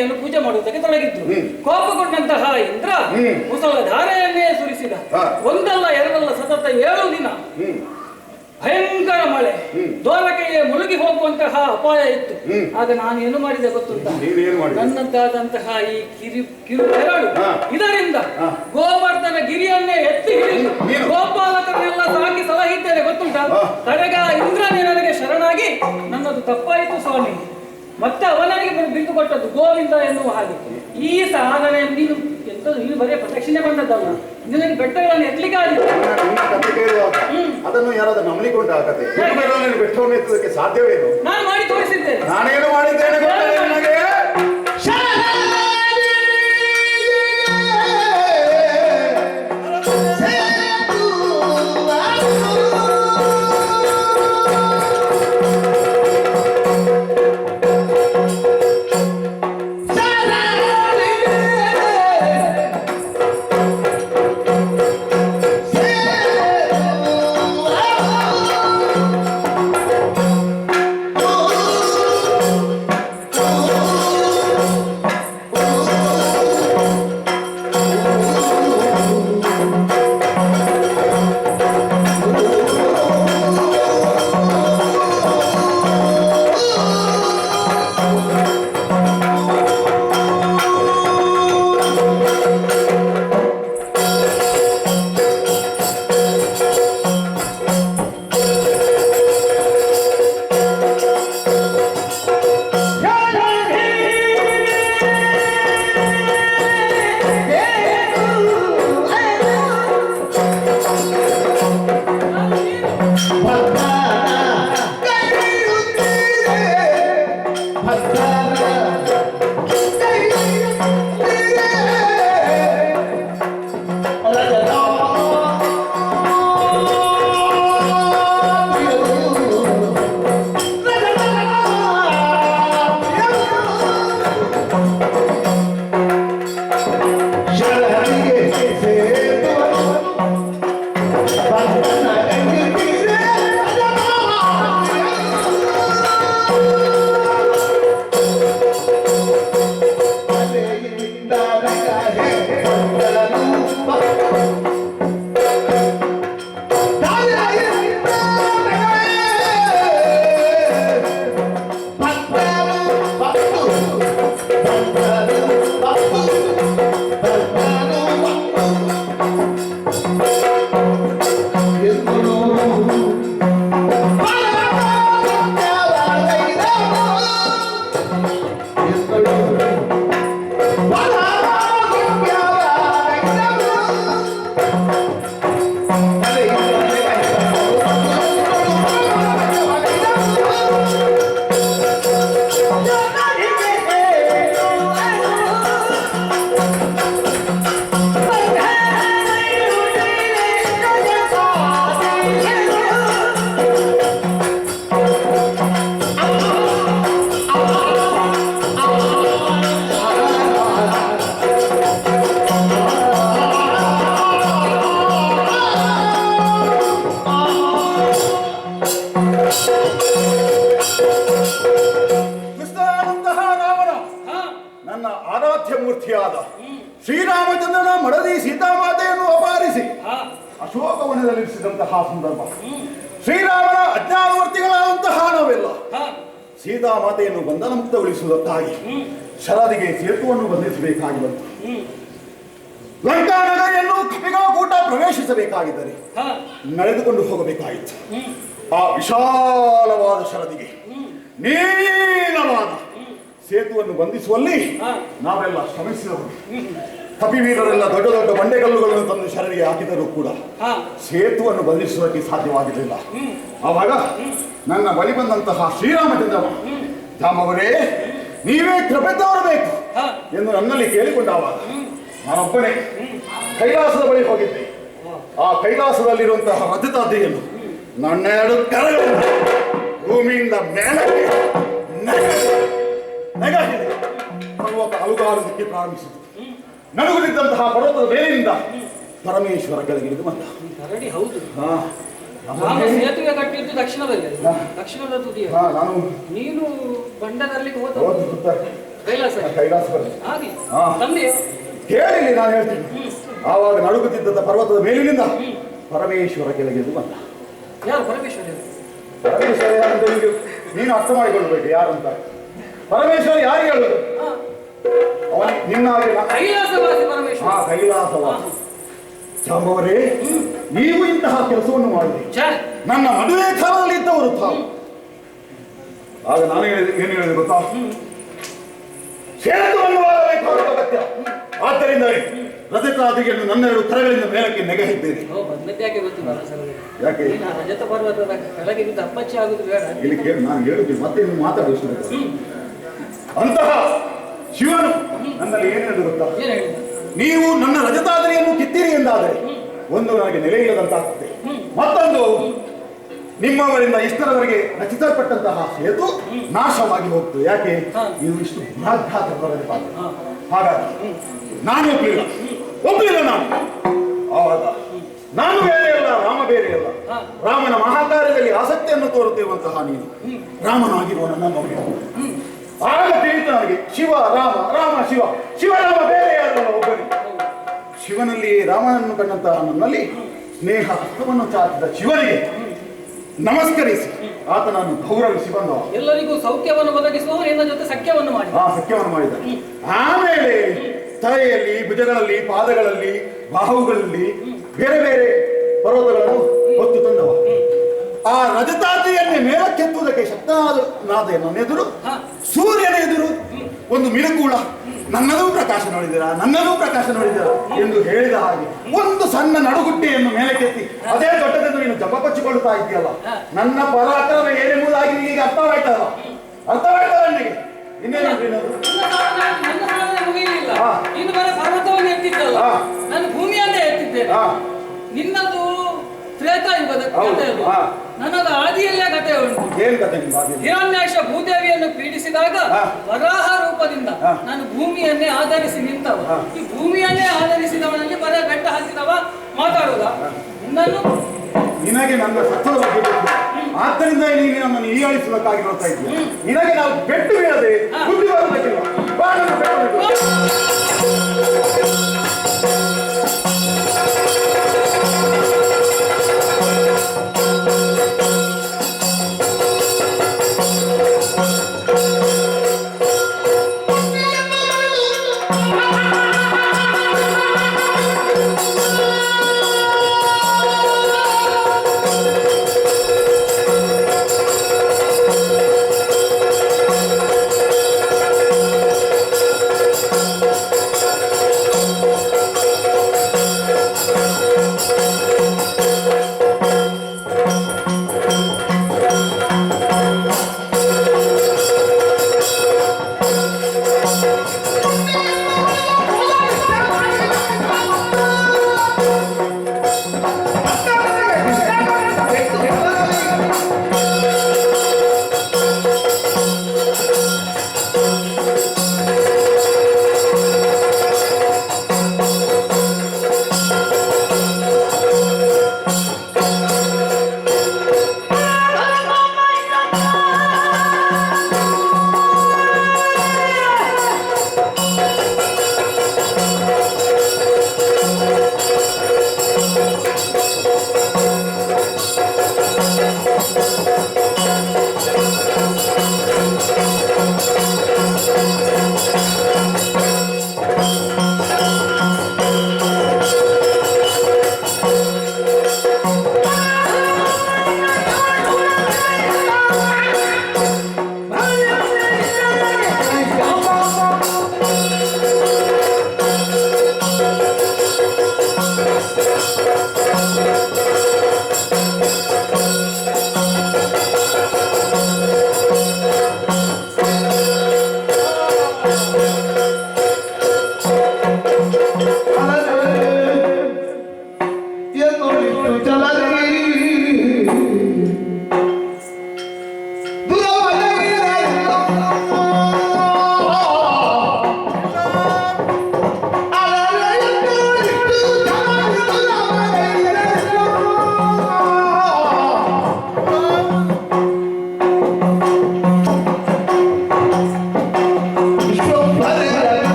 ದೇವಿಯನ್ನು ಪೂಜೆ ಮಾಡುವುದಕ್ಕೆ ತೊಡಗಿದ್ರು. ಕೋಪಗೊಂಡಂತಹ ಇಂದ್ರ ಮುಸಲ ಧಾರೆಯನ್ನೇ ಸುರಿಸಿದ. ಒಂದಲ್ಲ ಎರಡಲ್ಲ ಸತತ 7 ದಿನ ಭಯಂಕರ ಮಳೆ, ದ್ವಾರಕೆಗೆ ಮುಳುಗಿ ಹೋಗುವಂತಹ ಅಪಾಯ ಇತ್ತು. ಆಗ ನಾನು ಏನು ಮಾಡಿದೆ ಗೊತ್ತುಂಟ? ನನ್ನಂತಾದಂತಹ ಈ ಕಿರು ಬೆರಳು ಇದರಿಂದ ಗೋವರ್ಧನ ಗಿರಿಯನ್ನೇ ಎತ್ತಿ ಹಿಡಿದು ಗೋಪಾಲಕರನ್ನೆಲ್ಲ ಸಾಕಿ ಸಲಹಿದ್ದೇನೆ ಗೊತ್ತುಂಟ. ಕಡೆಗ ಇಂದ್ರನೇ ನನಗೆ ಶರಣಾಗಿ ನನ್ನದು ತಪ್ಪಾಯಿತು ಸ್ವಾಮಿ, ಮತ್ತೆ ಅವನಿಗೆ ಬಿಂದು ಕೊಟ್ಟದ್ದು ಗೋವಿಂದ ಎನ್ನುವ ಹಾಗೆ. ಈ ಸಾಧನೆ ನೀನು ಬರೀ ಪ್ರದಕ್ಷಿಣೆ ಬಂದದ್ದಲ್ಲ, ನಿನಗೆ ಬೆಟ್ಟಗಳನ್ನು ಎತ್ತಲಿಕ್ಕೆ ಆಗಿದೆ. ಅದನ್ನು ಯಾರಾದ್ರೂ ನಂಬಲಿಕ್ಕೆ ಆಗತ್ತೆ? ಬೆಟ್ಟವನ್ನು ಎತ್ತಲಿಕ್ಕೆ ಸಾಧ್ಯವೇನು? ನಾನು ಮಾಡಿ ತೋರಿಸಿದ್ದೇನೆ. ನಾನೇನು ಮಾಡಿದ್ದೇನೆ ನನಗೆ ಶ್ರೀರಾಮಚಂದ್ರನ ಮಡದಿ ಸೀತಾಮಾತೆಯನ್ನು ಅಪಹರಿಸಿ ಅಶೋಕವನದಲ್ಲಿರಿಸಿದಂತಹ ಸಂದರ್ಭ. ಶ್ರೀರಾಮನ ಅಜ್ಞಾನವರ್ತಿಗಳಾದಂತಹ ನಾವೆಲ್ಲ ಸೀತಾಮಾತೆಯನ್ನು ಬಂಧನ ಮುಕ್ತಗೊಳಿಸುವುದಕ್ಕಾಗಿ ಶರದಿಗೆ ಸೇತುವನ್ನು ಬಂಧಿಸಬೇಕಾಗಿ ಬಂತು. ಲಂಕಾನಗರಿಯನ್ನು ಕಪಿಗಾಕೂಟ ಪ್ರವೇಶಿಸಬೇಕಾಗಿದ್ದರೆ ನಡೆದುಕೊಂಡು ಹೋಗಬೇಕಾಯಿತು. ಆ ವಿಶಾಲವಾದ ಶರದಿಗೆ ನೀಳವಾದ ಸೇತುವನ್ನು ಬಂಧಿಸುವಲ್ಲಿ ನಾವೆಲ್ಲ ಶ್ರಮಿಸಿದವರು. ಕಪಿವೀರರೆಲ್ಲ ದೊಡ್ಡ ದೊಡ್ಡ ಬಂಡೆಗಲ್ಲುಗಳನ್ನು ತಂದು ಶರದಿಗೆ ಹಾಕಿದರೂ ಕೂಡ ಸೇತುವನ್ನು ಬಂಧಿಸುವುದಕ್ಕೆ ಸಾಧ್ಯವಾಗಿರಲಿಲ್ಲ. ಆವಾಗ ನನ್ನ ಬಳಿ ಬಂದಂತಹ ಶ್ರೀರಾಮಚಂದ್ರ, ರಾಮವರೇ ನೀವೇ ಕೃಪೆ ತೋರಬೇಕು ಎಂದು ನನ್ನಲ್ಲಿ ಕೇಳಿಕೊಂಡಾವಾಗ ನಾನೊಬ್ಬನೇ ಕೈಲಾಸದ ಬಳಿ ಹೋಗಿದ್ದೆ. ಆ ಕೈಲಾಸದಲ್ಲಿರುವಂತಹ ರಜತಾದ್ದೆಯನ್ನು ನನ್ನೆರಡು ಕರಗಳನ್ನು ಭೂಮಿಯಿಂದ ಮೇಲಕ್ಕೆ ನೆಗಾಡಿದೆ. ಪರ್ವತ ಅಲುಗಾಡುವುದಕ್ಕೆ ಪ್ರಾರಂಭಿಸಿತು. ನಡುಗುತ್ತಿದ್ದಂತಹ ಪರ್ವತದ ಮೇಲಿನಿಂದ ಪರಮೇಶ್ವರ ಕೆಳಗಿಳಿದು ಬಂದ. ಸೇತುವೆ ಕಟ್ಟಿದ್ದು ದಕ್ಷಿಣದಲ್ಲಿ, ದಕ್ಷಿಣದ ತುದಿಯ. ನಾನು ನೀನು ಬಂಡದಲ್ಲಿ ಹೋದ ಕೈಲಾಸ ಕೈಲಾಸ ಬರಲಿ. ಆಗ್ಲಿ ಹಾ. ತಂದೆ ಕೇಳಿಲಿ ನಾನು ಹೇಳ್ತೀನಿ. ಆವಾಗ ನಡುಗುತ್ತಿದ್ದ ಪರ್ವತದ ಮೇಲಿನಿಂದ ಪರಮೇಶ್ವರ ಕೆಳಗೆದ್ದು ಬಂದ. ಯಾರು ಪರಮೇಶ್ವರ? ಪರಮೇಶ್ವರ ಯಾರಂತ ನೀನು ಅರ್ಥ ಮಾಡಿಕೊಳ್ಬೇಕು ಯಾರಂತ. ಪರಮೇಶ್ವರ ಯಾರು ಹೇಳುದು? ಅವನ ನಿನ್ನಾಗಿ ಕೈಲಾಸವಾಸಿ ಪರಮೇಶ್ವರ. ಹಾ, ಕೈಲಾಸವಾಸಿ. ಜಾಂಬವರೇ, ನೀವು ಇಂತಹ ಕೆಲಸವನ್ನು ಮಾಡಿದ್ರಿ. ನನ್ನ ಮದುವೆ ಕಾಲದಲ್ಲಿ ಇದ್ದವರು ತಾವು. ಆಗ ನಾನು ಏನು ಹೇಳಿದೆ ಗೊತ್ತಾ? ಸೇತುವನ್ನು ಮಾಡಬೇಕಾದ ಅಗತ್ಯ. ಆದ್ದರಿಂದ ರಜತಾದಿಗೆಯನ್ನು ನನ್ನೆರಡು ಕರಗಳಿಂದ ಮೇಲಕ್ಕೆ ನೆಗೆಹಿದ್ದೇನೆ. ಯಾಕೆ ರಜತ ಪರ್ವತದ ಕೆಳಗೆ ಅಪ್ಪಚ್ಚಿ ಆಗುದು ಬೇಡ. ಇಲ್ಲಿ ಕೇಳಿ, ನಾನು ಹೇಳುದು ಮತ್ತೆ ನೀವು ಮಾತಾಡಿಸ. ಅಂತಹ ಶಿವನು ನನ್ನಲ್ಲಿ ಏನು ಹೇಳಿದ ಗೊತ್ತಾ? ನೀವು ನನ್ನ ರಜತಾದ್ರಿಯನ್ನು ಕಿತ್ತೀರಿ ಎಂದಾದರೆ ಒಂದು ನನಗೆ ನೆಲೆ ಇಲ್ಲದಂತಾಗ್ತದೆ, ಮತ್ತೊಂದು ನಿಮ್ಮವರಿಂದ ಇಷ್ಟರವರೆಗೆ ರಚಿಸಲ್ಪಟ್ಟಂತಹ ಸೇತು ನಾಶವಾಗಿ ಹೋಗ್ತದೆ. ಯಾಕೆ? ಇದು ಇಷ್ಟು ಬೃಹದಾಕಾರದ ಪಾತ್ರ. ಹಾಗಾಗಿ ನಾನು ಒಪ್ಪಲಿಲ್ಲ ನಾನು. ಆವಾಗ ನಾನು ಬೇರೆ ಅಲ್ಲ, ರಾಮ ಬೇರೆ ಅಲ್ಲ. ರಾಮನ ಮಹಾಕಾರ್ಯದಲ್ಲಿ ಆಸಕ್ತಿಯನ್ನು ತೋರುತ್ತಿರುವಂತಹ ನೀನು ರಾಮನಾಗಿರುವ ನನ್ನ ಮಗು. ಆಗ ತಿಳಿತು ನನಗೆ ಶಿವ ರಾಮ, ರಾಮ ಶಿವ, ಶಿವರಾಮ ಬೇರೆ ಯಾರಲ್ಲ ಒಬ್ಬನೇ. ಶಿವನಲ್ಲಿ ರಾಮನನ್ನು ಕಂಡಂತಹ ನನ್ನಲ್ಲಿ ಸ್ನೇಹ ಹಸ್ತವನ್ನು ಚಾಚಿದ ಶಿವನಿಗೆ ನಮಸ್ಕರಿಸಿ ಆತನನ್ನು ಗೌರವಿಸಿ ಬಂದವ. ಎಲ್ಲರಿಗೂ ಸೌಖ್ಯವನ್ನು ಒದಗಿಸುವ ನಿನ್ನ ಜೊತೆ ಸಖ್ಯವನ್ನು ಮಾಡಿ ಸಖ್ಯವನ್ನು ಮಾಡಿದ. ಆಮೇಲೆ ತಲೆಯಲ್ಲಿ, ಭುಜಗಳಲ್ಲಿ, ಪಾದಗಳಲ್ಲಿ, ಬಾಹುಗಳಲ್ಲಿ ಬೇರೆ ಬೇರೆ ಪರ್ವತಗಳನ್ನು ಹೊತ್ತು ತಂದವ. ಆ ರಜತಾದ್ರಿಯನ್ನೇ ಮೇಲಕ್ಕೆತ್ತುವುದಕ್ಕೆ ಶಕ್ತನಾದ ನನ್ನೆದುರು, ಸೂರ್ಯನ ಎದುರು ಒಂದು ಮಿನುಕುಳ ನನ್ನದೂ ಪ್ರಕಾಶ ನೋಡಿದಿರಾ, ನನ್ನದೂ ಪ್ರಕಾಶ ನೋಡಿದಿರಾ ಎಂದು ಹೇಳಿದ ಹಾಗೆ ಒಂದು ಸಣ್ಣ ನಡುಗುಟ್ಟಿಯನ್ನು ಮೇಲಕ್ಕೆತ್ತಿ ಅದೇ ದೊಡ್ಡದೆಂದು ನೀನು ಜಪಪಚ್ಚಿಕೊಳ್ಳುತ್ತಾ ಇದ್ದೀಯಲ್ಲ. ನನ್ನ ಪರಾಕ್ರಮ ಏನೆಂಬುದಾಗಿ ಈಗ ಅರ್ಥವಾಯ್ತಲ್ಲ, ಅರ್ಥವಾಯ್ತಲ್ಲ ನನಗೆ. ಇನ್ನೇನು ಮುಗಿಯಲಿಲ್ಲ. ಇನ್ನು ಬರೀ ಪರ್ವತವನ್ನು ಎತ್ತಿದ್ದಲ್ಲ, ನಾನು ಭೂಮಿಯನ್ನೇ ಎತ್ತಿದ್ದೇನೆ. ನಿನ್ನದು ತ್ರೇತಾಯುಗದ ಕಥೆ, ನನ್ನದು ಆದಿಯಲ್ಲೇ ಕಥೆ ಉಂಟು. ಹಿರಣ್ಯಾಕ್ಷ ಭೂದೇವಿಯನ್ನು ಪೀಡಿಸಿದಾಗ ವರಾಹ ರೂಪದಿಂದ ನಾನು ಭೂಮಿಯನ್ನೇ ಆಧರಿಸಿ ನಿಂತವ. ಈ ಭೂಮಿಯನ್ನೇ ಆಧರಿಸಿದವನಲ್ಲಿ ಬರೀ ಬೆಟ್ಟ ಹತ್ತಿದವ ಮಾತಾಡುವುದ? ನಿನ್ನನ್ನು ನಿನಗೆ ನನ್ನ ಸತ್ವದ ಬಗ್ಗೆ ಗೊತ್ತು. ಆದ್ದರಿಂದ ನೀನು ನಮ್ಮನ್ನು ಹೀಯಾಳಿಸುವುದಕ್ಕಾಗಿ ನೋಡ್ತಾ ಇದ್ದೀಯ. ನಿನಗೆ ನಾವು ಬೆಟ್ಟು ಬೀಳದೆ ಬುದ್ಧಿ ಬರಬೇಕಿಲ್ಲ.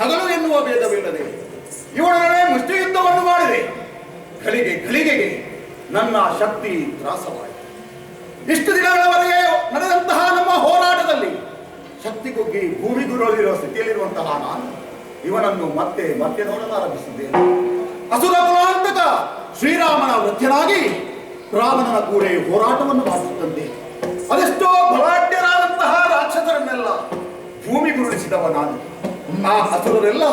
ಹಗಲು ಎನ್ನುವ ಭೇದವಿಲ್ಲದೆ ಇವಳೊಡನೆ ಮುಷ್ಟಿಯುದ್ಧವನ್ನು ಮಾಡಿದೆ. ಘಳಿಗೆಗೆ ನನ್ನ ಶಕ್ತಿ ತ್ರಾಸವಾಯಿತು. ಇಷ್ಟು ದಿನಗಳವರೆಗೆ ನಡೆದಂತಹ ನಮ್ಮ ಹೋರಾಟದಲ್ಲಿ ಶಕ್ತಿ ಕುಗ್ಗಿ ಭೂಮಿಗುರುಳಿರುವ ಸ್ಥಿತಿಯಲ್ಲಿರುವಂತಹ ನಾನು ಇವನನ್ನು ಮತ್ತೆ ಮತ್ತೆ ನೋಡಲಾರಂಭಿಸಿದ್ದೇನೆ. ಅಸುರ ಕುಲಾಂತಕ ಶ್ರೀರಾಮನ ವೃದ್ಧನಾಗಿ ರಾಮನ ಕೂಡ ಹೋರಾಟವನ್ನು ಮಾಡುತ್ತಂತೆ ಅದೆಷ್ಟೋ ಬಲಾಢ್ಯರಾದಂತಹ ರಾಕ್ಷಸರನ್ನೆಲ್ಲ ಭೂಮಿಗುರುಳಿಸಿದವ ನಾನು. ಆ ಅಸುರರೆಲ್ಲ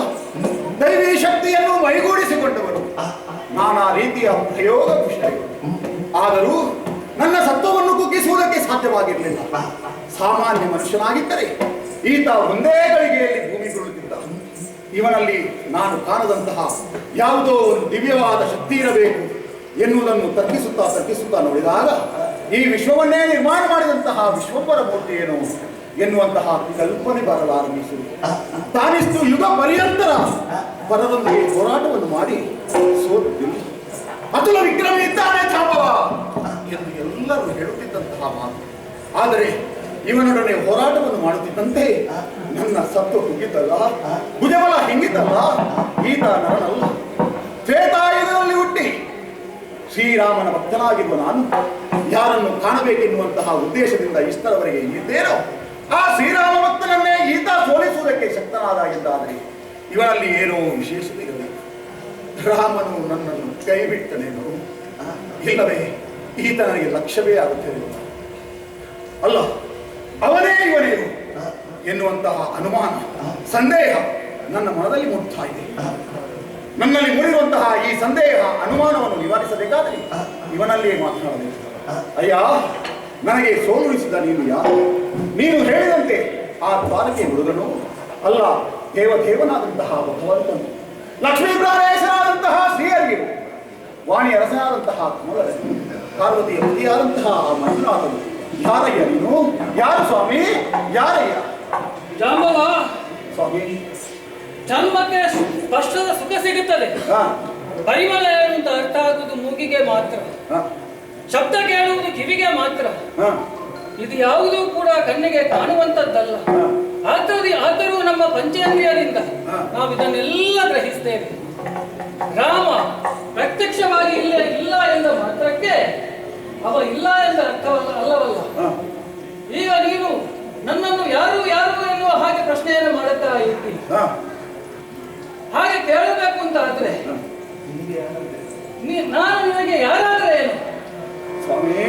ದೈವಿ ಶಕ್ತಿಯನ್ನು ಮೈಗೂಡಿಸಿಕೊಂಡವರು, ನಾನಾ ರೀತಿಯ ಪ್ರಯೋಗ ಕುಶಲಗಳು. ಆದರೂ ನನ್ನ ಸತ್ವವನ್ನು ಕುಗ್ಗಿಸುವುದಕ್ಕೆ ಸಾಧ್ಯವಾಗಿರಲಿಲ್ಲ. ಸಾಮಾನ್ಯ ಮನುಷ್ಯನಾಗಿದ್ದರೆ ಈತ ಒಂದೇ ಗಳಿಗೆಯಲ್ಲಿ ಭೂಮಿಗುರುಳುತ್ತಿದ್ದ. ಇವನಲ್ಲಿ ನಾನು ಕಾಣದಂತಹ ಯಾವುದೋ ಒಂದು ದಿವ್ಯವಾದ ಶಕ್ತಿ ಇರಬೇಕು ಎನ್ನುವುದನ್ನು ತರ್ಕಿಸುತ್ತಾ ನೋಡಿದಾಗ ಈ ವಿಶ್ವವನ್ನೇ ನಿರ್ಮಾಣ ಮಾಡಿದಂತಹ ವಿಶ್ವಂಬರ ಮೂರ್ತಿ ಏನು ಎನ್ನುವಂತಹ ಕಲ್ಪನೆ ಬರಲಾರಂಭಿಸಿದೆ. ತಾನಿಷ್ಟು ಯುಗ ಪರ್ಯಂತರ ಪರದೊಂದಿಗೆ ಹೋರಾಟವನ್ನು ಮಾಡಿ ಸೋತಿಲ್ಲ. ಅತುಲ ವಿಕ್ರಮಿ ಇದ್ದಾನೆ ಚಾಂಬವ ಎಂದು ಎಲ್ಲರೂ ಹೇಳುತ್ತಿದ್ದಂತಹ ಮಾತು. ಆದರೆ ಇವನೊಡನೆ ಹೋರಾಟವನ್ನು ಮಾಡುತ್ತಿದ್ದಂತೆ ನನ್ನ ಸತ್ವ ಕುಗ್ಗಿದ್ದಲ್ಲ, ಭುಜಬಲ ಹಿಂಗಿದ್ದಲ್ಲ. ಈತ ನರನಲ್ಲ, ತ್ರೇತಾಯುಗದಲ್ಲಿ ಹುಟ್ಟಿ ಶ್ರೀರಾಮನ ಭಕ್ತನಾಗಿರುವ ನಾನು ಯಾರನ್ನು ಕಾಣಬೇಕೆನ್ನುವಂತಹ ಉದ್ದೇಶದಿಂದ ಇಷ್ಟರವರೆಗೆ ಇದ್ದೇನೋ ಆ ಶ್ರೀರಾಮ ಭಕ್ತನನ್ನೇ ಈತ ಸೋಲಿಸುವುದಕ್ಕೆ ಶಕ್ತನಾದ ಎಂದಾದರೆ ಇವನಲ್ಲಿ ಏನೋ ವಿಶೇಷತೆ ಇರಬೇಕು. ರಾಮನು ನನ್ನನ್ನು ಕೈ ಬಿಟ್ಟನೇನು, ಇಲ್ಲವೇ ಈತ ನನಗೆ ಲಕ್ಷ್ಯವೇ ಆಗುತ್ತಿರಲಿಲ್ಲ. ಅಲ್ಲ, ಅವನೇ ಇವನೇನು ಎನ್ನುವಂತಹ ಅನುಮಾನ, ಸಂದೇಹ ನನ್ನ ಮನದಲ್ಲಿ ಮೂಡ್ತಾ ಇದೆ. ನನ್ನಲ್ಲಿ ಮೂಡಿರುವಂತಹ ಈ ಸಂದೇಹ ಅನುಮಾನವನ್ನು ನಿವಾರಿಸಬೇಕಾದರೆ ಇವನಲ್ಲಿಯೇ ಮಾತನಾಡಬೇಕು. ಅಯ್ಯ, ನನಗೆ ಸೋಲುಣಿಸಿದ ನೀನು ಯಾರು? ನೀನು ಹೇಳಿದಂತೆ ಆ ದ್ವಾರಕೆ ಹುಡುಗನು ಅಲ್ಲ, ದೇವನಾದಂತಹ ಭಗವಂತನು, ಲಕ್ಷ್ಮೀ ಪ್ರಾಣೇಶನಾದಂತಹ ಶ್ರೀಹರಿಯು, ವಾಣಿ ಅರಸನಾದಂತಹ ಕಮಲ, ಪಾರ್ವತಿಯ ಪತಿಯಾದಂತಹ ಆ ಮಂಜುನಾಥನು. ಯಾರಯ್ಯ ನೀನು? ಯಾರು ಸ್ವಾಮಿ? ಯಾರಯ್ಯ? ಜಾಂಬವ, ಸ್ವಾಮಿ, ಜನ್ಮಕ್ಕೆ ಸ್ಪಷ್ಟದ ಸುಖ ಸಿಗುತ್ತದೆ. ಪರಿಮಳ ಅಂತ ಅರ್ಥ ಆಗುವುದು ಮೂಗಿಗೆ ಮಾತ್ರ, ಶಬ್ದ ಕೇಳುವುದು ಕಿವಿಗೆ ಮಾತ್ರ. ಇದು ಯಾವುದೂ ಕೂಡ ಕಣ್ಣಿಗೆ ಕಾಣುವಂತದ್ದಲ್ಲ. ಆದರೂ ನಮ್ಮ ಪಂಚೇಂದ್ರಿಯರಿಂದ ನಾವು ಇದನ್ನೆಲ್ಲ ಗ್ರಹಿಸ್ತೇವೆ. ರಾಮ ಪ್ರತ್ಯಕ್ಷವಾಗಿ ಇಲ್ಲ ಎಂದ ಮಾತ್ರಕ್ಕೆ ಅವ ಇಲ್ಲ ಎಂದ ಅರ್ಥವಲ್ಲ ಅಲ್ಲವಲ್ಲ. ಈಗ ನೀನು ನನ್ನನ್ನು ಯಾರು ಎನ್ನುವ ಹಾಗೆ ಪ್ರಶ್ನೆಯನ್ನು ಮಾಡುತ್ತಾ ಇರ್ತೀನಿ. ಹಾಗೆ ಕೇಳಬೇಕು ಅಂತ ಆದ್ರೆ ನಾನು ನಿನಗೆ ಯಾರಾದ್ರೆ ಏನು? ಸ್ವಾಮಿ,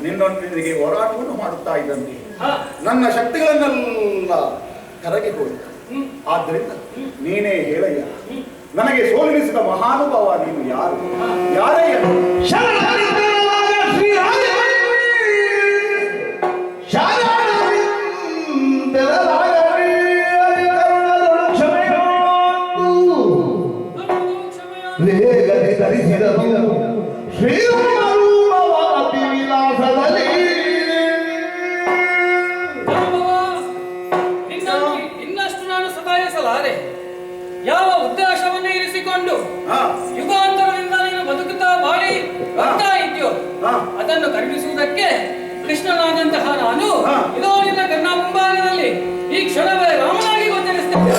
ನಿನ್ನೊಂದಿಗೆ ಹೋರಾಟವನ್ನು ಮಾಡುತ್ತಾ ಇದ್ದಂತೆ ನನ್ನ ಶಕ್ತಿಗಳನ್ನೆಲ್ಲ ಕರಗಿ ಹೋಯಿತು. ಆದ್ದರಿಂದ ನೀನೇ ಹೇಳಯ್ಯ, ನನಗೆ ಸೋಲಿಸಿದ ಮಹಾನುಭಾವ ನೀನು ಯಾರು? ಯಾರಯ್ಯ? ಇನ್ನಷ್ಟು ನಾನು ಸತಾಯಿಸಲಾರೆ. ಯಾವ ಉದ್ದೇಶವನ್ನು ಇರಿಸಿಕೊಂಡು ಯುಗಾಂತರದಿಂದ ನೀನು ಬದುಕುತ್ತಾ ಬಾಳಿ ಬರ್ತಾ ಇದ್ಯೋ ಅದನ್ನು ಕರುಣಿಸುವುದಕ್ಕೆ ಕೃಷ್ಣನಾದಂತಹ ನಾನು ಇದೋ ನಿನ್ನ ಕರ್ಣ ಮುಂಭಾಗದಲ್ಲಿ ಈ ಕ್ಷಣವೇ ರಾಮನಾಗಿ ಗೋಚರಿಸುತ್ತೇನೆ.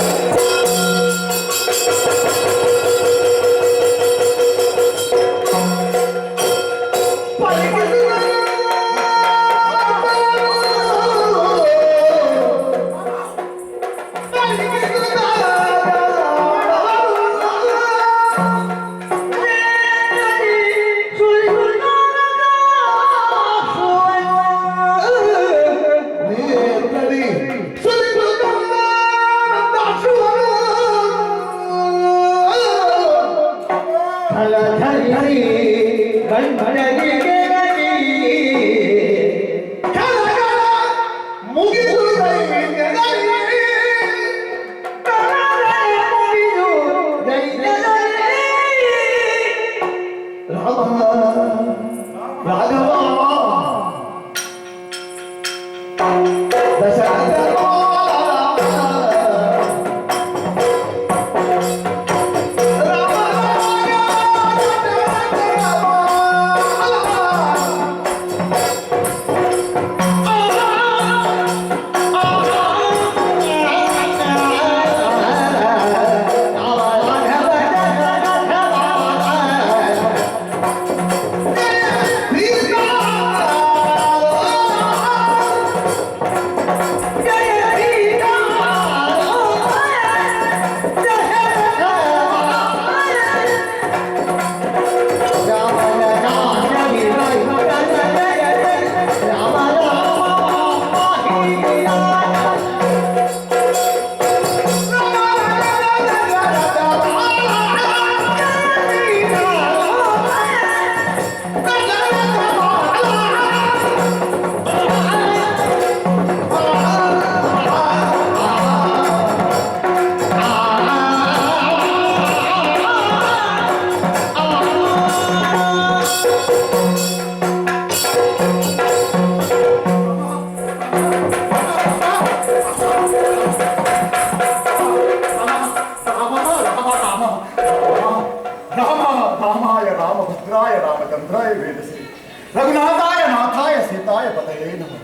ಕೃಷ್ಣಾಯ ಪತಯೇ ನಮಃ.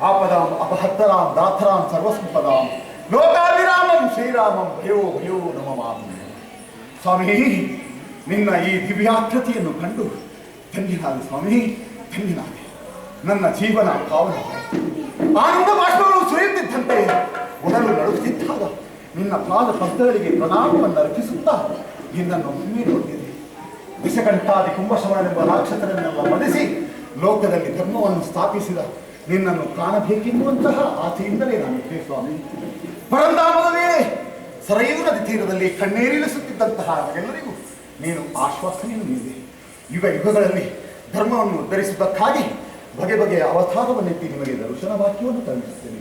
ಆಪದಾಂ ಅಪಹತ್ತರಾಂ ದಾತರಾಂ ಸರ್ವಸಂಪದಾಂ ಲೋಕಾಭಿರಾಮಂ ಶ್ರೀರಾಮಂ ಭಯೋ ಭಯೋ ನಮಮಾಮಿ. ಸ್ವಾಮಿ, ನಿನ್ನ ಈ ದಿವ್ಯಾಕೃತಿಯನ್ನು ಕಂಡು ಧನ್ಯನಾದೆ ಸ್ವಾಮಿ, ಧನ್ಯನಾದೆ. ನನ್ನ ಜೀವನ ಪಾವನವಾಯಿತು. ಆನಂದ ಬಾಷ್ಪಗಳು ಸುರಿಯುತ್ತಿದ್ದಂತೆ ಒಡಲು ನಡುತ್ತಿದ್ದಾಗ ನಿನ್ನ ಪಾದ ಪದ್ಮಗಳಿಗೆ ಪ್ರಣಾಮವನ್ನು ಅರ್ಪಿಸುತ್ತಾ ನಿನ್ನನ್ನು ಒಮ್ಮೆ ನೋಡಿದೆ. ವಿಷಕಂಠಾದಿ ಕುಂಭಶ್ರವಣನೆಂಬ ರಾಕ್ಷಸರನ್ನೆಲ್ಲ ವಧಿಸಿ ಲೋಕದಲ್ಲಿ ಧರ್ಮವನ್ನು ಸ್ಥಾಪಿಸಿದ ನಿನ್ನನ್ನು ಕಾಣಬೇಕೆನ್ನುವಂತಹ ಆಸೆಯಿಂದಲೇ ನಾನು ಸ್ವಾಮಿ. ಪರಂಧಾಮದ ವೇಳೆ ಸರಯೂ ನದಿ ತೀರದಲ್ಲಿ ಕಣ್ಣೇರಿಳಿಸುತ್ತಿದ್ದಂತಹ ಎಲ್ಲರಿಗೂ ನೀನು ಆಶ್ವಾಸನೆಯನ್ನು ನೀಡಿದೆ. ಯುಗ ಯುಗಗಳಲ್ಲಿ ಧರ್ಮವನ್ನು ಉದ್ಧರಿಸುವುದಕ್ಕಾಗಿ ಬಗೆ ಬಗೆಯ ಅವತಾರವನ್ನೆತ್ತಿ ನಿಮಗೆ ದರ್ಶನ ವಾಕ್ಯವನ್ನು ತಲುಪಿಸುತ್ತೇನೆ.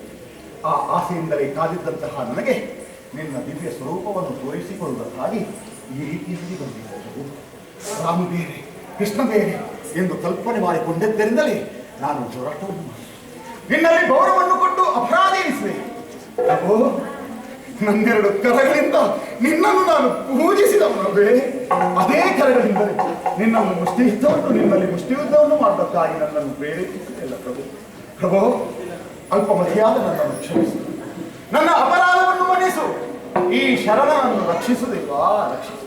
ಆ ಆಸೆಯಿಂದಲೇ ಕಾದಿದ್ದಂತಹ ನನಗೆ ನಿನ್ನ ದಿವ್ಯ ಸ್ವರೂಪವನ್ನು ತೋರಿಸಿಕೊಳ್ಳುವುದಕ್ಕಾಗಿ ಈ ರೀತಿಯಲ್ಲಿ ಬಂದಿರಬಹುದು. ರಾಮ ಬೇರೆ ಕೃಷ್ಣ ಬೇರೆ ಎಂದು ಕಲ್ಪನೆ ಮಾಡಿಕೊಂಡಿದ್ದರಿಂದಲೇ ನಾನು ಹೋರಾಟವನ್ನು ಮಾಡಿದೆ. ನಿನ್ನಲ್ಲಿ ಗೌರವವನ್ನು ಕೊಟ್ಟು ಅಪರಾಧ ಎನಿಸಿದೆ. ಅಗೋ, ನನ್ನೆರಡು ಕರಗಳಿಂದ ನಿನ್ನನ್ನು ನಾನು ಪೂಜಿಸಿದವನವೇ. ಅದೇ ಕರಗಳಿಂದಲೇ ನಿನ್ನನ್ನು ಮುಷ್ಟಿಯುದ್ಧವನ್ನು ನಿನ್ನಲ್ಲಿ ಮುಷ್ಟಿಯುದ್ಧವನ್ನು ಮಾಡುವುದಕ್ಕಾಗಿ ನನ್ನನ್ನು ಪ್ರೇರೇಪಿಸಿದೆಲ್ಲ ಪ್ರಭು. ಪ್ರಭು, ಅಲ್ಪಮತಿಯಾದ ನನ್ನನ್ನು ಕ್ಷಮಿಸು, ನನ್ನ ಅಪರಾಧವನ್ನು ಮನ್ನಿಸು. ಈ ಶರಣನನ್ನು ರಕ್ಷಿಸುವುದಿಲ್ವಾ? ರಕ್ಷಿಸು.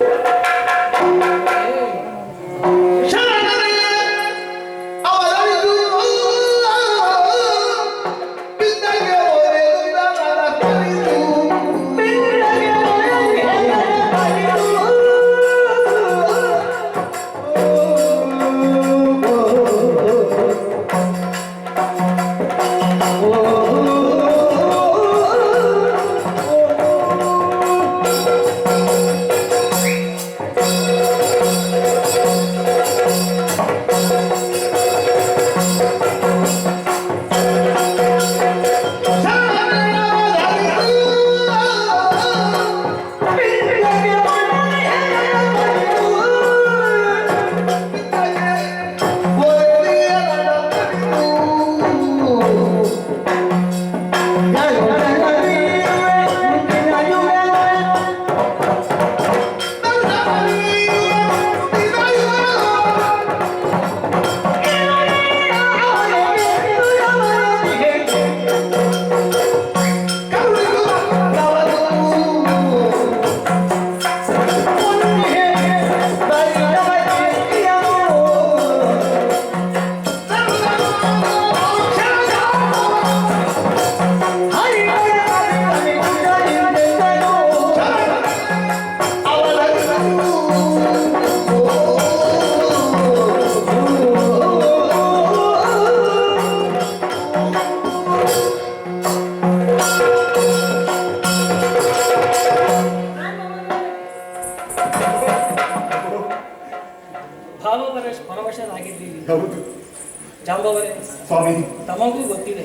ಜಾಂಬವರೇ, ಸ್ವಾಮಿ, ತಮಗೂ ಗೊತ್ತಿದೆ,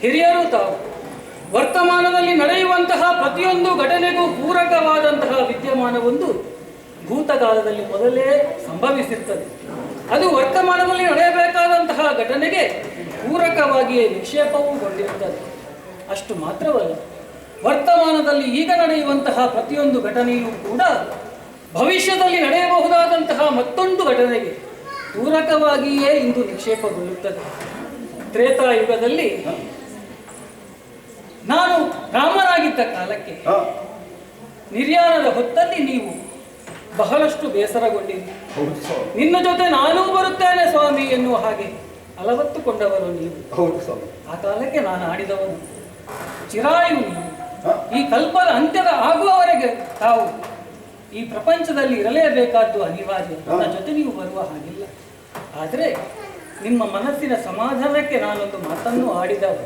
ಹಿರಿಯರು ತಾವು ವರ್ತಮಾನದಲ್ಲಿ ನಡೆಯುವಂತಹ ಪ್ರತಿಯೊಂದು ಘಟನೆಗೂ ಪೂರಕವಾದಂತಹ ವಿದ್ಯಮಾನವೊಂದು ಭೂತಕಾಲದಲ್ಲಿ ಮೊದಲೇ ಸಂಭವಿಸಿರ್ತದೆ. ಅದು ವರ್ತಮಾನದಲ್ಲಿ ನಡೆಯಬೇಕಾದಂತಹ ಘಟನೆಗೆ ಪೂರಕವಾಗಿಯೇ ನಿಕ್ಷೇಪವೂ ಗೊಂಡಿರುತ್ತದೆ. ಅಷ್ಟು ಮಾತ್ರವಲ್ಲ, ವರ್ತಮಾನದಲ್ಲಿ ಈಗ ನಡೆಯುವಂತಹ ಪ್ರತಿಯೊಂದು ಘಟನೆಯೂ ಕೂಡ ಭವಿಷ್ಯದಲ್ಲಿ ನಡೆಯಬಹುದಾದಂತಹ ಮತ್ತೊಂದು ಘಟನೆಗೆ ಪೂರಕವಾಗಿಯೇ ಇಂದು ನಿಕ್ಷೇಪಗೊಳ್ಳುತ್ತದೆ. ತ್ರೇತಾಯುಗದಲ್ಲಿ ನಾನು ರಾಮನಾಗಿದ್ದ ಕಾಲಕ್ಕೆ ನಿರ್ಯಾಣದ ಹೊತ್ತಲ್ಲಿ ನೀವು ಬಹಳಷ್ಟು ಬೇಸರಗೊಂಡಿರಿ. ನಿನ್ನ ಜೊತೆ ನಾನೂ ಬರುತ್ತೇನೆ ಸ್ವಾಮಿ ಎನ್ನುವ ಹಾಗೆ ಅಲವತ್ತುಕೊಂಡವರು ನೀವು. ಆ ಕಾಲಕ್ಕೆ ನಾನು ಆಡಿದವನು ಚಿರಾಯು ನೀವು. ಈ ಕಲ್ಪದ ಅಂತ್ಯದ ಆಗುವವರೆಗೆ ತಾವು ಈ ಪ್ರಪಂಚದಲ್ಲಿ ಇರಲೇಬೇಕಾದ್ದು ಅನಿವಾರ್ಯ. ನನ್ನ ಜೊತೆ ನೀವು ಬರುವ ಹಾಗಿಲ್ಲ. ಆದರೆ ನಿಮ್ಮ ಮನಸ್ಸಿನ ಸಮಾಧಾನಕ್ಕೆ ನಾನೊಂದು ಮಾತನ್ನು ಆಡಿದವ.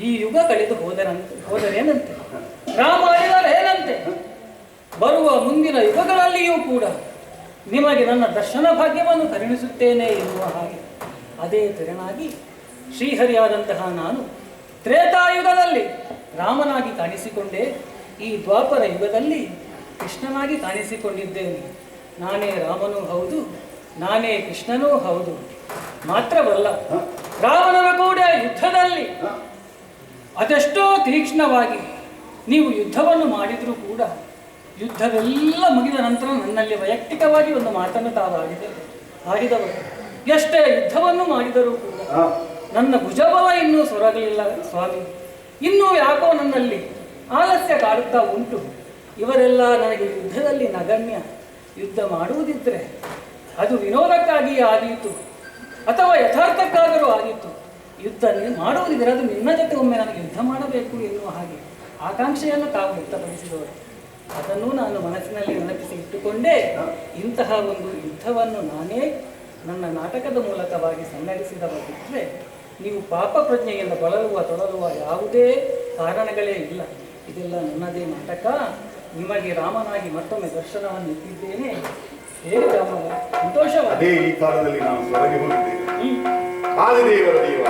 ಈ ಯುಗ ಕಳೆದು ಹೋದರೇನಂತೆ, ರಾಮ ಅಳಿದರೇನಂತೆ, ಬರುವ ಮುಂದಿನ ಯುಗಗಳಲ್ಲಿಯೂ ಕೂಡ ನಿಮಗೆ ನನ್ನ ದರ್ಶನ ಭಾಗ್ಯವನ್ನು ಕರುಣಿಸುತ್ತೇನೆ ಎನ್ನುವ ಹಾಗೆ ಅದೇ ತೆರನಾಗಿ ಶ್ರೀಹರಿಯಾದಂತಹ ನಾನು ತ್ರೇತಾಯುಗದಲ್ಲಿ ರಾಮನಾಗಿ ಕಾಣಿಸಿಕೊಂಡೆ. ಈ ದ್ವಾಪರ ಯುಗದಲ್ಲಿ ಕೃಷ್ಣನಾಗಿ ಕಾಣಿಸಿಕೊಂಡಿದ್ದೇನೆ. ನಾನೇ ರಾಮನೂ ಹೌದು, ನಾನೇ ಕೃಷ್ಣನೂ ಹೌದು. ಮಾತ್ರವಲ್ಲ, ರಾವಣನ ಕೂಡ ಯುದ್ಧದಲ್ಲಿ ಅದೆಷ್ಟೋ ತೀಕ್ಷ್ಣವಾಗಿ ನೀವು ಯುದ್ಧವನ್ನು ಮಾಡಿದರೂ ಕೂಡ ಯುದ್ಧವೆಲ್ಲ ಮುಗಿದ ನಂತರ ನನ್ನಲ್ಲಿ ವೈಯಕ್ತಿಕವಾಗಿ ಒಂದು ಮಾತನ್ನು ತಾವು ಆಡಿದವರು. ಎಷ್ಟೇ ಯುದ್ಧವನ್ನು ಮಾಡಿದರೂ ಕೂಡ ನನ್ನ ಭುಜಬಲ ಇನ್ನೂ ಸೊರಗಲಿಲ್ಲ ಸ್ವಾಮಿ. ಇನ್ನೂ ಯಾಕೋ ನನ್ನಲ್ಲಿ ಆಲಸ್ಯ ಕಾಡುತ್ತಾ ಉಂಟು. ಇವರೆಲ್ಲ ನನಗೆ ಯುದ್ಧದಲ್ಲಿ ನಗಣ್ಯ. ಯುದ್ಧ ಮಾಡುವುದಿದ್ರೆ ಅದು ವಿನೋದಕ್ಕಾಗಿಯೇ ಆದೀತು ಅಥವಾ ಯಥಾರ್ಥಕ್ಕಾದರೂ ಆದೀತು. ಯುದ್ಧ ಮಾಡುವುದಿದ್ರೆ ಅದು ನಿನ್ನ ಜೊತೆ ಒಮ್ಮೆ ನನಗೆ ಯುದ್ಧ ಮಾಡಬೇಕು ಎನ್ನುವ ಹಾಗೆ ಆಕಾಂಕ್ಷೆಯನ್ನು ತಾವು ವ್ಯಕ್ತಪಡಿಸಿದವರು. ಅದನ್ನು ನಾನು ಮನಸ್ಸಿನಲ್ಲಿ ನೆನಪಿಸಿ ಇಟ್ಟುಕೊಂಡೇ ಇಂತಹ ಒಂದು ಯುದ್ಧವನ್ನು ನಾನೇ ನನ್ನ ನಾಟಕದ ಮೂಲಕವಾಗಿ ಸನ್ನಡಿಸಿದವರಿದ್ದರೆ ನೀವು ಪಾಪ ಪ್ರಜ್ಞೆಯಿಂದ ತೊಳಲುವ ಯಾವುದೇ ಕಾರಣಗಳೇ ಇಲ್ಲ. ಇದೆಲ್ಲ ನನ್ನದೇ ನಾಟಕ. ನಿಮಗೆ ರಾಮನಾಗಿ ಮತ್ತೊಮ್ಮೆ ದರ್ಶನವನ್ನು ಇಟ್ಟಿದ್ದೇನೆ. ಹೇಗೆ ರಾಮ ಸಂತೋಷವಾದ ಅದೇ ಈ ಕಾಲದಲ್ಲಿ ನಾನು ಹೊರಗೆ ಹೋಗಿದ್ದೇನೆ. ಆದಿದೇವರ ದೇವ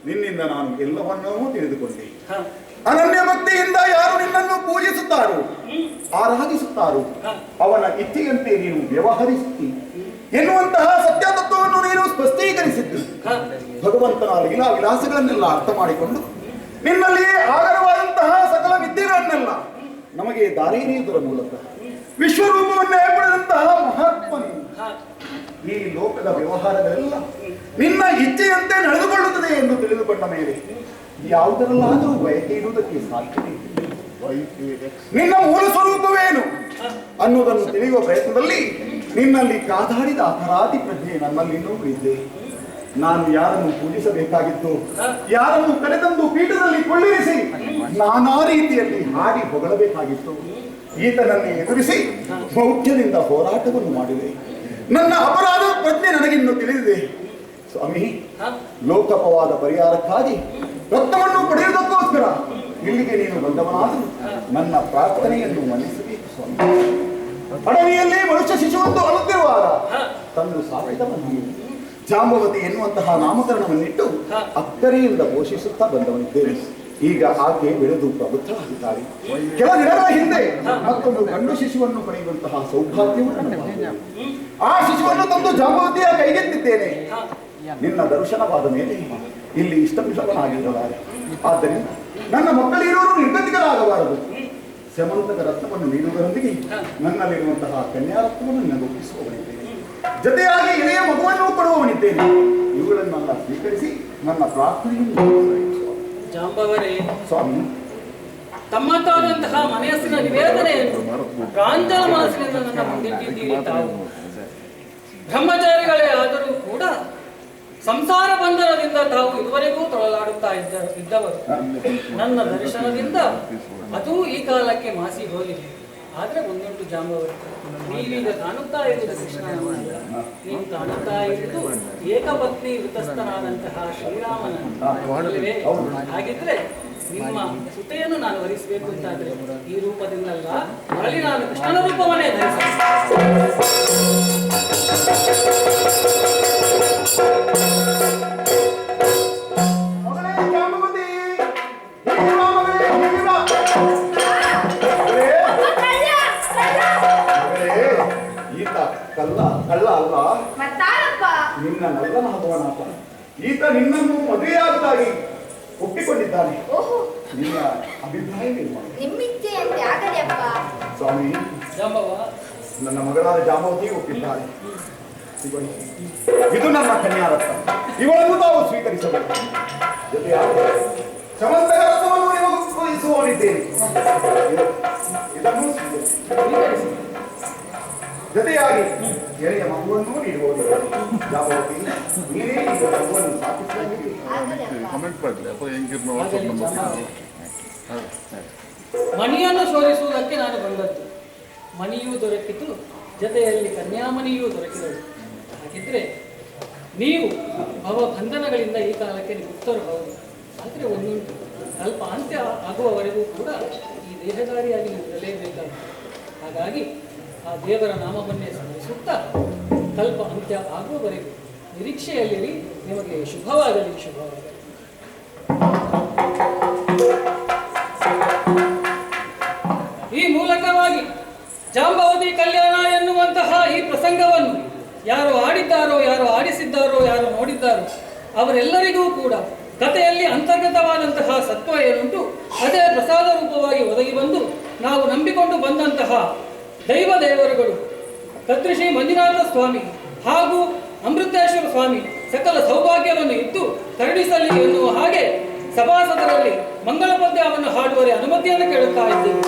ನಿನ್ನಿಂದ ನಾನು ಎಲ್ಲವನ್ನೂ ತಿಳಿದುಕೊಂಡೆ. ಅನನ್ಯ ಭಕ್ತಿಯಿಂದ ಯಾರು ನಿನ್ನನ್ನು ಪೂಜಿಸುತ್ತಾರೋ ಆರಾಧಿಸುತ್ತಾರೋ ಅವನ ಇಚ್ಛೆಯಂತೆ ನೀನು ವ್ಯವಹರಿಸುತ್ತಿ ಎನ್ನುವಂತಹ ಸತ್ಯ ತತ್ವವನ್ನು ನೀನು ಸ್ಪಷ್ಟೀಕರಿಸಿದ್ದು. ಭಗವಂತನ ಲೀಲಾ ವಿಲಾಸಗಳನ್ನೆಲ್ಲ ಅರ್ಥ ಮಾಡಿಕೊಂಡು ನಿನ್ನಲ್ಲಿಯೇ ಆಗರವಾದಂತಹ ಸಕಲ ವಿದ್ಯೆಗಳನ್ನೆಲ್ಲ ನಮಗೆ ದಾರಿಯುವುದರ ಮೂಲಕ ವಿಶ್ವರೂಪವನ್ನೇ ಪಡೆದಂತಹ ಮಹಾತ್ಮನು ಈ ಲೋಕದ ವ್ಯವಹಾರಗಳೆಲ್ಲ ನಿನ್ನ ಇಚ್ಛೆಯಂತೆ ನಡೆದುಕೊಳ್ಳುತ್ತದೆ ಎಂದು ತಿಳಿದುಕೊಂಡ ಮೇಲೆ ಯಾವುದರಲ್ಲಾದರೂ ಬಯಕೆ ಇರುವುದಕ್ಕೆ ಸಾಧ್ಯವೇ? ನಿನ್ನ ಮೂಲ ಸ್ವರೂಪವೇನು ಅನ್ನುವುದನ್ನು ತಿಳಿಯುವ ಪ್ರಯತ್ನದಲ್ಲಿ ನಿನ್ನಲ್ಲಿ ಕಾದಾಡಿದ ಅಪರಾಧಿ ಪ್ರಜ್ಞೆ ನನ್ನಲ್ಲಿ ಇನ್ನೂ ಉಳಿದಿದೆ. ನಾನು ಯಾರನ್ನು ಪೂಜಿಸಬೇಕಾಗಿತ್ತು, ಯಾರನ್ನು ಕರೆತಂದು ಪೀಠದಲ್ಲಿ ಕೊಳ್ಳಿರಿಸಿ ನಾನಾ ರೀತಿಯಲ್ಲಿ ಹಾಡಿ ಹೊಗಳಬೇಕಾಗಿತ್ತು. ಈತನನ್ನೇ ಎದುರಿಸಿ ಮೌಢ್ಯದಿಂದ ಹೋರಾಟವನ್ನು ಮಾಡಿದೆ. ನನ್ನ ಅಪರಾಧ ಪ್ರಜ್ಞೆ ನನಗಿನ್ನು ತಿಳಿದಿದೆ. ಸ್ವಾಮಿ, ಲೋಕಪವಾದ ಪರಿಹಾರಕ್ಕಾಗಿ ರತ್ನವನ್ನು ಪಡೆಯುವುದಕ್ಕೋಸ್ಕರ ಇಲ್ಲಿಗೆ ನೀನು ಬಂದವನಾದರೂ ನನ್ನ ಪ್ರಾರ್ಥನೆಯನ್ನು ಮನ್ನಿಸಬೇಕು ಸ್ವಾಮಿ. ಅಡವಿಯಲ್ಲಿ ಮನುಷ್ಯ ಶಿಶುವೊಂದು ಅಳುತ್ತಿರುವಾಗ ತಂದು ಸಾಕಿದವನು ಜಾಂಬವತಿ ಎನ್ನುವಂತಹ ನಾಮಕರಣವನ್ನಿಟ್ಟು ಅಕ್ಕರೆಯಿಂದ ಪೋಷಿಸುತ್ತಾ ಬಂದವನಿದ್ದೇನೆ. ಈಗ ಆಕೆ ಬೆಳೆದು ಪ್ರಬುದ್ಧವಾಗಿದ್ದಾಳೆ. ಕೆಲ ದಿನಗಳ ಹಿಂದೆ ಮತ್ತೊಂದು ಗಂಡು ಶಿಶುವನ್ನು ಪಡೆಯುವಂತಹ ಸೌಭಾಗ್ಯವನ್ನು ಆ ಶಿಶುವನ್ನು ತಂದು ಜಾಂಬವತಿಯ ಕೈಗೆತ್ತಿದ್ದೇನೆ. ನಿನ್ನ ದರ್ಶನವಾದ ಮೇಲೆ ಇಲ್ಲಿ ಇಷ್ಟಪುಷ್ಟವನಾಗಿರಲಾರೆ. ಆದ್ದರಿಂದ ನನ್ನ ಮಕ್ಕಳಿರೋರು ನಿರ್ಗತಿಕರಾಗಬಾರದು. ಸಮಂತಕ ರತ್ನವನ್ನು ನೀಡುವುದರೊಂದಿಗೆ ನನ್ನಲ್ಲಿರುವಂತಹ ಕನ್ಯಾರತ್ನವನ್ನು ನಿನಗೆ ಒಪ್ಪಿಸುವವನಿದ್ದೇನೆ. ಜೊತೆಯಾಗಿ ಎಳೆಯ ಮಗುವನ್ನು ಕೊಡುವವನಿದ್ದೇನೆ. ಇವುಗಳನ್ನೆಲ್ಲ ಸ್ವೀಕರಿಸಿ ನನ್ನ ಪ್ರಾರ್ಥನೆಯನ್ನು ಜಾಂಬವರೇ, ಸ್ವಾಮಿ, ತಮ್ಮದಾದಂತಹ ಮನಸ್ಸಿನ ನಿವೇದನೆಯನ್ನು ಪ್ರಾಂಜಲ ಮನಸ್ಸಿನಿಂದ ನನ್ನ ಮುಂದಿಟ್ಟಿದ್ದೀರಿ. ತಾವು ಬ್ರಹ್ಮಚಾರಿಗಳೇ ಆದರೂ ಕೂಡ ಸಂಸಾರ ಬಂಧನದಿಂದ ತಾವು ಇದುವರೆಗೂ ತೊಳಲಾಡುತ್ತಾ ಇದ್ದವರು. ನನ್ನ ದರ್ಶನದಿಂದ ಅದೂ ಈ ಕಾಲಕ್ಕೆ ಮಾಸಿ ಹೋಗಿದೆ. ಆದ್ರೆ ಒಂದೊಂದು ಜಾಂಬವರು, ನೀವೀಗ ಕಾಣುತ್ತಾ ಇರುವುದು ಕೃಷ್ಣನಲ್ಲ, ನೀವು ಕಾಣುತ್ತಾ ಇರುವುದು ಏಕಪತ್ನಿ ವೃತಸ್ಥನಾದಂತಹ ಶ್ರೀರಾಮನಲ್ಲವೇ? ಹಾಗಿದ್ರೆ ನಿಮ್ಮ ಸುತೆಯನ್ನು ನಾನು ವರಿಸಬೇಕು ಅಂತಾದ್ರೆ ಈ ರೂಪದಿಂದಲ್ಲ, ಅಲ್ಲಿ ನಾನು ಕೃಷ್ಣನ ರೂಪವನ್ನೇ ಕಳ್ಳ ಅಲ್ಲ, ನಿನ್ನ ನಲ್ಲನಾಗುವನಾಥ. ಈತ ನಿನ್ನನ್ನು ಮದುವೆಯಾಗುತ್ತಾಗಿ ಒಪ್ಪಿಕೊಂಡಿದ್ದಾನೆ. ನಿನ್ನ ಅಭಿಪ್ರಾಯವೇನು? ಸ್ವಾಮಿ, ನನ್ನ ಮಗಳಾದ ಜಾಂಬವತಿ ಒಪ್ಪಿದ್ದಾಳೆ. ಇದು ನನ್ನ ಕನ್ಯಾರತ್ನ. ಇವಳನ್ನು ತಾವು ಸ್ವೀಕರಿಸಬೇಕು. ಜೊತೆಯಾಗಿ ಸಮಂತಕ ರತ್ನವನ್ನು ನಿಮಗೆ ವಹಿಸುವವನಿದ್ದೇನೆ. ಇದನ್ನು ಸ್ವೀಕರಿಸಿ. ಜೊತೆಯಾಗಿ ಎಳೆಯ ಮಗುವನ್ನು ನೀಡುವುದು. ಜಾಂಬವತಿ, ನೀನೇ ಈಗ ಮಗುವನ್ನು ಸಾಕಿಸುವವನಿಗೆ ಮಣಿಯನ್ನು ಶೋಧಿಸುವುದಕ್ಕೆ ನಾನು ಬಂದದ್ದು. ಮಣಿಯೂ ದೊರಕಿತು, ಜೊತೆಯಲ್ಲಿ ಕನ್ಯಾಮಣಿಯೂ ದೊರಕಿದಳು. ಹಾಗಿದ್ರೆ ನೀವು ಭವಬಂಧನಗಳಿಂದ ಈ ಕಾಲಕ್ಕೆ ಮುಕ್ತರು ಹೌದು. ಆದರೆ ಒಂದುಂಟು, ಸ್ವಲ್ಪ ಅಂತ್ಯ ಆಗುವವರೆಗೂ ಕೂಡ ಈ ದೇಹದಾರಿಯಾಗಿ ನೀವು ಇರಲೇಬೇಕಾಗುತ್ತೆ. ಹಾಗಾಗಿ ಆ ದೇವರ ನಾಮವನ್ನೇ ಸ್ಮರಿಸುತ್ತಾ ಕಲ್ಪ ಅಂತ್ಯ ಆಗುವವರೆಗೂ ನಿರೀಕ್ಷೆಯಲ್ಲಿರಿ. ನಿಮಗೆ ಶುಭವಾಗಲಿ, ಶುಭವಾಗಲಿ. ಈ ಮೂಲಕವಾಗಿ ಜಾಂಬವತಿ ಕಲ್ಯಾಣ ಎನ್ನುವಂತಹ ಈ ಪ್ರಸಂಗವನ್ನು ಯಾರು ಆಡಿದ್ದಾರೋ, ಯಾರು ಆಡಿಸಿದ್ದಾರೋ, ಯಾರು ನೋಡಿದ್ದಾರೋ ಅವರೆಲ್ಲರಿಗೂ ಕೂಡ ಕಥೆಯಲ್ಲಿ ಅಂತರ್ಗತವಾದಂತಹ ಸತ್ವ ಏನುಂಟು ಅದೇ ಪ್ರಸಾದ ರೂಪವಾಗಿ ಒದಗಿ ಬಂದು ನಾವು ನಂಬಿಕೊಂಡು ಬಂದಂತಹ ದೈವ ದೇವರುಗಳು ಕದ್ರಿಶ್ರೀ ಮಂಜುನಾಥ ಸ್ವಾಮಿ ಹಾಗೂ ಅಮೃತೇಶ್ವರ ಸ್ವಾಮಿ ಸಕಲ ಸೌಭಾಗ್ಯವನ್ನು ಇದ್ದು ಕರುಣಿಸಲಿ ಎನ್ನುವ ಹಾಗೆ ಸಭಾಸದರಲ್ಲಿ ಮಂಗಳ ಪದ್ಯವನ್ನು ಹಾಡುವರೆ ಅನುಮತಿಯನ್ನು ಕೇಳುತ್ತಾ ಇದ್ದೇವೆ.